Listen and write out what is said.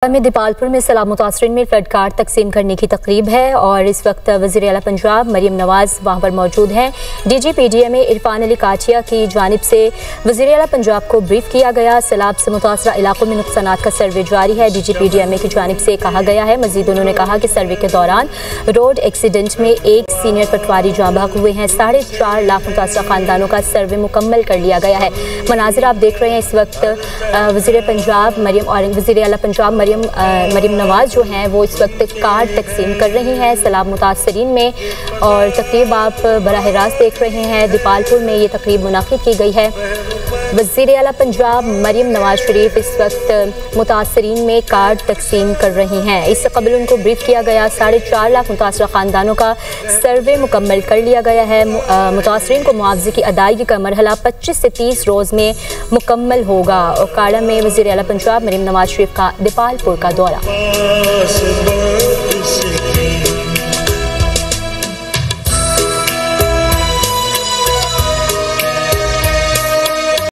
में दीपालपुर में सैलाब मुतासरीन में फ्लड कार्ड तकसीम करने की तकरीब है और इस वक्त वज़ीर आला पंजाब मरियम नवाज़ वहाँ पर मौजूद हैं। DGPDMA इरफान अली काचिया की जानिब से वज़ीर आला पंजाब को ब्रीफ किया गया। सैलाब से मुतासरा इलाकों में नुकसानात का सर्वे जारी है। DGPDMA की जानिब से कहा गया है। मज़ीद उन्होंने कहा कि सर्वे के दौरान रोड एक्सीडेंट में एक सीनियर पटवारी जाँ बहक हुए हैं। 4.5 लाख मुतासरा खानदानों का सर्वे मुकम्मल कर लिया गया है। मनाजिर आप देख रहे हैं इस वक्त वज़ीर पंजाब वज़ीर आला पंजाब मरियम नवाज़ जो हैं वो इस वक्त कार्ड तकसीम कर रही हैं सैलाब मुतासरीन में और तकरीब आप बराह रास्त देख रहे हैं। दीपालपुर में ये तकरीब मुनाकिद की गई है। वज़ीर आला पंजाब मरियम नवाज़ शरीफ इस वक्त मुतासरीन में कार्ड तकसीम कर रही हैं। इससे कबल उनको ब्रीफ किया गया। 4.5 लाख मुतासरा ख़ानदानों का सर्वे मुकम्मल कर लिया गया है। मुतासरीन को मुआवजे की अदायगी का मरहला 25 से 30 रोज़ में मुकम्मल होगा। और काड़ा में वज़ीर आला पंजाब मरियम नवाज़ शरीफ का दीपालपुर का दौरा।